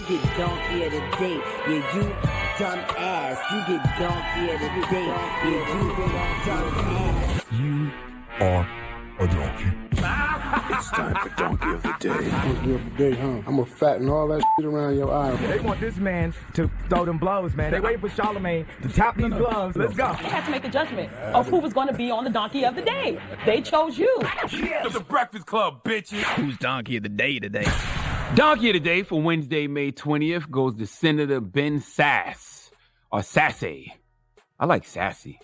You get donkey of the day. Yeah, you dumb ass. You get donkey of the day. Yeah, you dumb ass. You are a donkey. It's time for Donkey of the Day. Donkey of the Day, huh? I'm gonna fatten all that shit around your eye. They want this man to throw them blows, man. They waiting for Charlamagne to tap these gloves. Let's go. They had to make a judgment of who was going to be on the Donkey of the Day. They chose you. It's the Breakfast Club, bitches. Who's Donkey of the Day today? Donkey of the Day for Wednesday, May 20th goes to Senator Ben Sasse, or Sasse. I like sassy.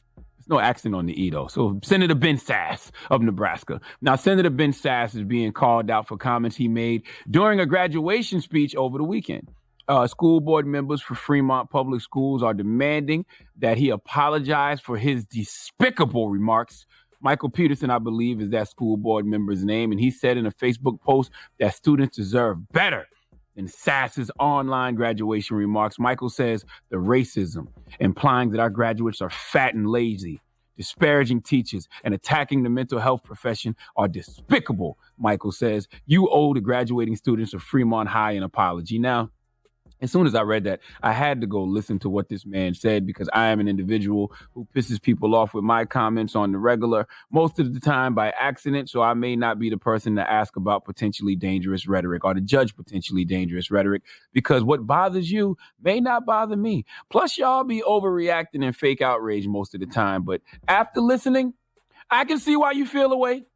No accent on the E, though. So Senator Ben Sasse of Nebraska. Now, Senator Ben Sasse is being called out for comments he made during a graduation speech over the weekend. School board members for Fremont Public Schools are demanding that he apologize for his despicable remarks. Michael Peterson, I believe, is that school board member's name, and he said in a Facebook post that students deserve better than Sasse's online graduation remarks. Michael says the racism, implying that our graduates are fat and lazy, disparaging teachers, and attacking the mental health profession are despicable. Michael says, you owe the graduating students of Fremont High an apology. Now, as soon as I read that, I had to go listen to what this man said because I am an individual who pisses people off with my comments on the regular, most of the time by accident, so I may not be the person to ask about potentially dangerous rhetoric or to judge potentially dangerous rhetoric because what bothers you may not bother me. Plus, y'all be overreacting and fake outrage most of the time, but after listening, I can see why you feel away.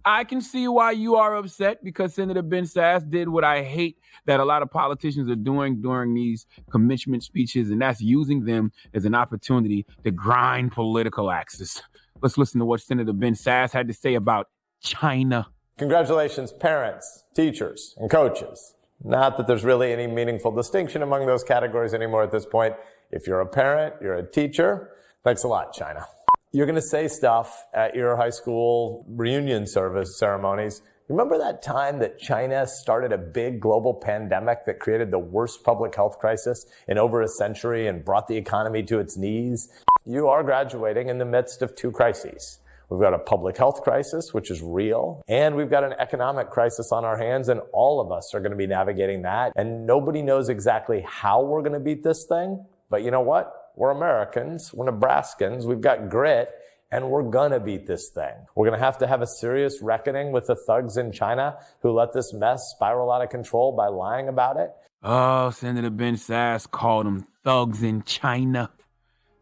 I can see why you are upset because Senator Ben Sasse did what I hate that a lot of politicians are doing during these commencement speeches, and that's using them as an opportunity to grind political axes. Let's listen to what Senator Ben Sasse had to say about China. Congratulations, parents, teachers, and coaches. Not that there's really any meaningful distinction among those categories anymore at this point. If you're a parent, you're a teacher. Thanks a lot, China. You're going to say stuff at your high school reunion service ceremonies. Remember that time that China started a big global pandemic that created the worst public health crisis in over a century and brought the economy to its knees? You are graduating in the midst of two crises. We've got a public health crisis, which is real, and we've got an economic crisis on our hands, and all of us are going to be navigating that. And nobody knows exactly how we're going to beat this thing, but you know what? We're Americans, we're Nebraskans, we've got grit, and we're gonna beat this thing. We're gonna have a serious reckoning with the thugs in China who let this mess spiral out of control by lying about it. Oh, Senator Ben Sasse called them thugs in China.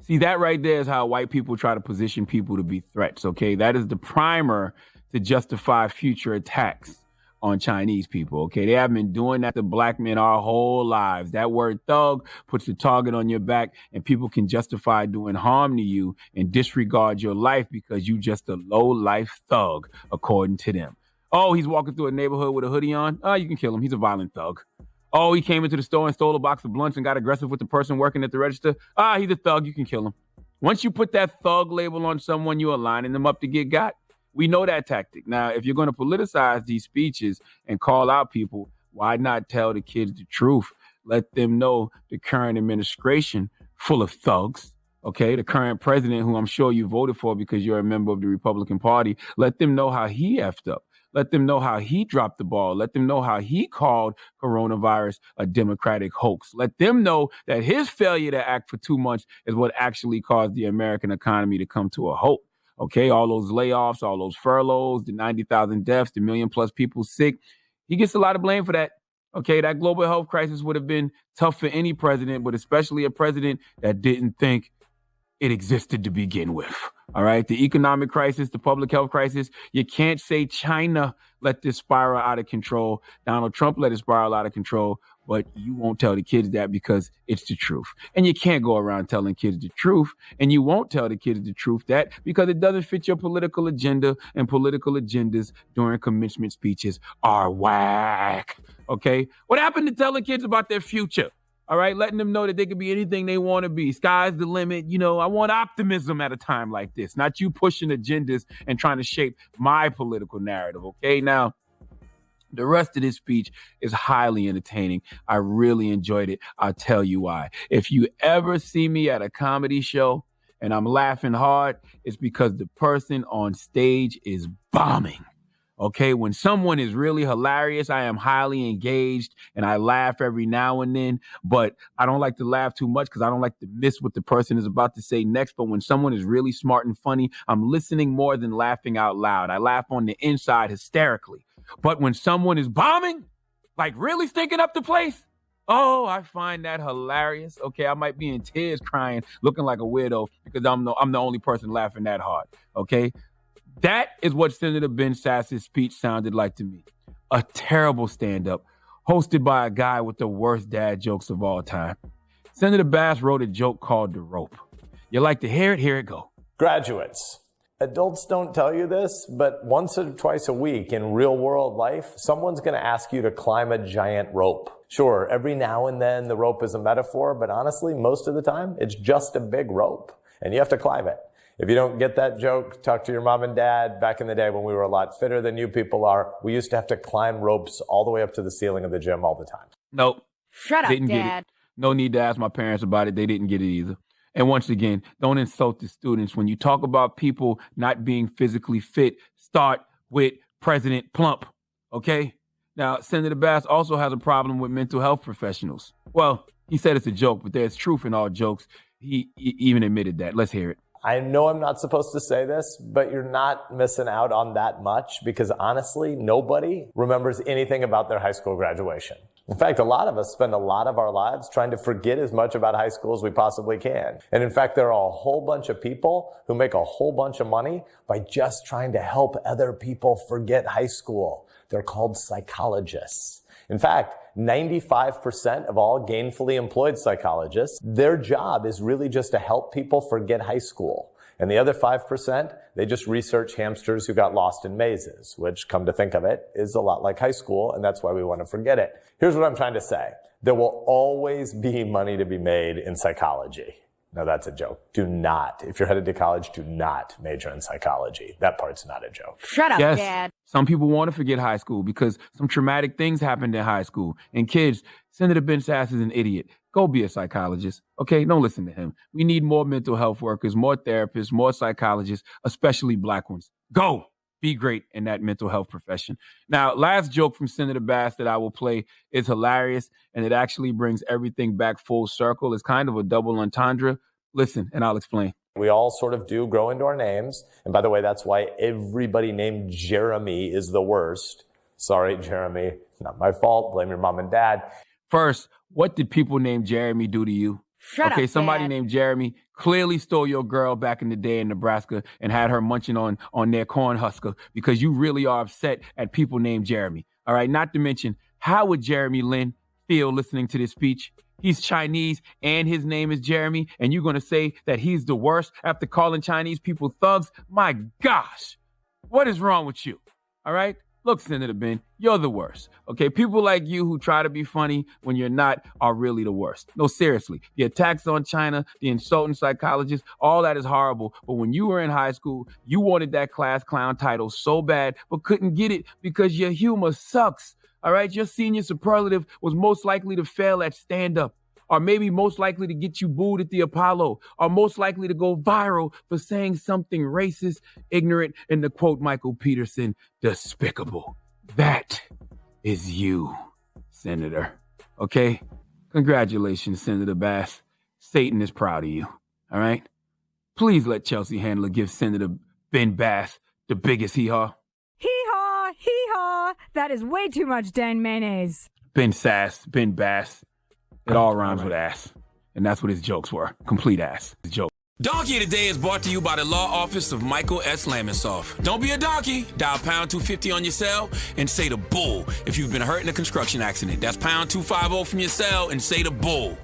See, that right there is how white people try to position people to be threats, okay? That is the primer to justify future attacks on Chinese people, okay? They have been doing that to black men our whole lives. That word thug puts the target on your back and people can justify doing harm to you and disregard your life because you just a low-life thug, according to them. Oh, he's walking through a neighborhood with a hoodie on? Oh, you can kill him. He's a violent thug. Oh, he came into the store and stole a box of blunts and got aggressive with the person working at the register? Ah, he's a thug. You can kill him. Once you put that thug label on someone, you're lining them up to get got. We know that tactic. Now, if you're going to politicize these speeches and call out people, why not tell the kids the truth? Let them know the current administration full of thugs, okay? The current president, who I'm sure you voted for because you're a member of the Republican Party, let them know how he effed up. Let them know how he dropped the ball. Let them know how he called coronavirus a Democratic hoax. Let them know that his failure to act for 2 months is what actually caused the American economy to come to a halt. Okay, all those layoffs, all those furloughs, the 90,000 deaths, the million-plus people sick. He gets a lot of blame for that. Okay, that global health crisis would have been tough for any president, but especially a president that didn't think it existed to begin with. All right, the economic crisis, the public health crisis, you can't say China let this spiral out of control. Donald Trump let it spiral out of control, but you won't tell the kids that because it's the truth. And you can't go around telling kids the truth, and you won't tell the kids the truth that because it doesn't fit your political agenda, and political agendas during commencement speeches are whack. Okay? What happened to telling kids about their future? All right, letting them know that they can be anything they want to be. Sky's the limit. You know, I want optimism at a time like this, not you pushing agendas and trying to shape my political narrative, okay? Now, the rest of this speech is highly entertaining. I really enjoyed it. I'll tell you why. If you ever see me at a comedy show and I'm laughing hard, it's because the person on stage is bombing. Okay, when someone is really hilarious, I am highly engaged and I laugh every now and then, but I don't like to laugh too much because I don't like to miss what the person is about to say next. But when someone is really smart and funny, I'm listening more than laughing out loud. I laugh on the inside hysterically. But when someone is bombing, like really stinking up the place, oh, I find that hilarious. Okay, I might be in tears crying, looking like a weirdo because I'm the only person laughing that hard. Okay. That is what Senator Ben Sasse's speech sounded like to me. A terrible stand-up hosted by a guy with the worst dad jokes of all time. Senator Bass wrote a joke called The Rope. You like to hear it? Here it go. Graduates, adults don't tell you this, but once or twice a week in real world life, someone's going to ask you to climb a giant rope. Sure, every now and then the rope is a metaphor, but honestly, most of the time, it's just a big rope, and you have to climb it. If you don't get that joke, talk to your mom and dad. Back in the day when we were a lot fitter than you people are, we used to have to climb ropes all the way up to the ceiling of the gym all the time. Nope. Shut up, Didn't Dad. get it. No need to ask my parents about it. They didn't get it either. And once again, don't insult the students. When you talk about people not being physically fit, start with President Plump, okay? Now, Senator Bass also has a problem with mental health professionals. Well, he said it's a joke, but there's truth in all jokes. He even admitted that. Let's hear it. I know I'm not supposed to say this, but you're not missing out on that much because honestly, nobody remembers anything about their high school graduation. In fact, a lot of us spend a lot of our lives trying to forget as much about high school as we possibly can. And in fact, there are a whole bunch of people who make a whole bunch of money by just trying to help other people forget high school. They're called psychologists. In fact, 95% of all gainfully employed psychologists, their job is really just to help people forget high school. And the other 5%, they just research hamsters who got lost in mazes, which, come to think of it, is a lot like high school, and that's why we want to forget it. Here's what I'm trying to say. There will always be money to be made in psychology. No, that's a joke. Do not, if you're headed to college, do not major in psychology. That part's not a joke. Shut up, Yes, Dad. some people want to forget high school because some traumatic things happened in high school. And kids, Senator Ben Sasse is an idiot. Go be a psychologist, okay? Don't listen to him. We need more mental health workers, more therapists, more psychologists, especially black ones. Go be great in that mental health profession. Now, last joke from Senator Bass that I will play is hilarious, and it actually brings everything back full circle. It's kind of a double entendre. Listen, and I'll explain. We all sort of do grow into our names. And by the way, that's why everybody named Jeremy is the worst. Sorry, Jeremy. Not my fault. Blame your mom and dad. First, what did people named Jeremy do to you? Shut up, Somebody Dad. named Jeremy clearly stole your girl back in the day in Nebraska and had her munching on their corn husker because you really are upset at people named Jeremy. All right, not to mention, how would Jeremy Lin feel listening to this speech? He's Chinese and his name is Jeremy, and you're going to say that he's the worst after calling Chinese people thugs? My gosh, what is wrong with you? All right? Look, Senator Ben, you're the worst. Okay, people like you who try to be funny when you're not are really the worst. No, seriously, the attacks on China, the insulting psychologists, all that is horrible. But when you were in high school, you wanted that class clown title so bad, but couldn't get it because your humor sucks. All right, your senior superlative was most likely to fail at stand-up, or maybe most likely to get you booed at the Apollo, or most likely to go viral for saying something racist, ignorant, and to quote Michael Peterson, despicable. That is you, Senator. Okay? Congratulations, Senator Bass. Satan is proud of you. All right? Please let Chelsea Handler give Senator Ben Bass the biggest hee-haw. Hee-haw, hee-haw. That is way too much Dan mayonnaise. Ben Sasse, Ben Bass. It all rhymes with ass. And that's what his jokes were. Complete ass. His joke. Donkey of the Day is brought to you by the law office of Michael S. Lamonsoff. Don't be a donkey. Dial pound 250 on your cell and say the bull if you've been hurt in a construction accident. That's pound 250 from your cell and say the bull.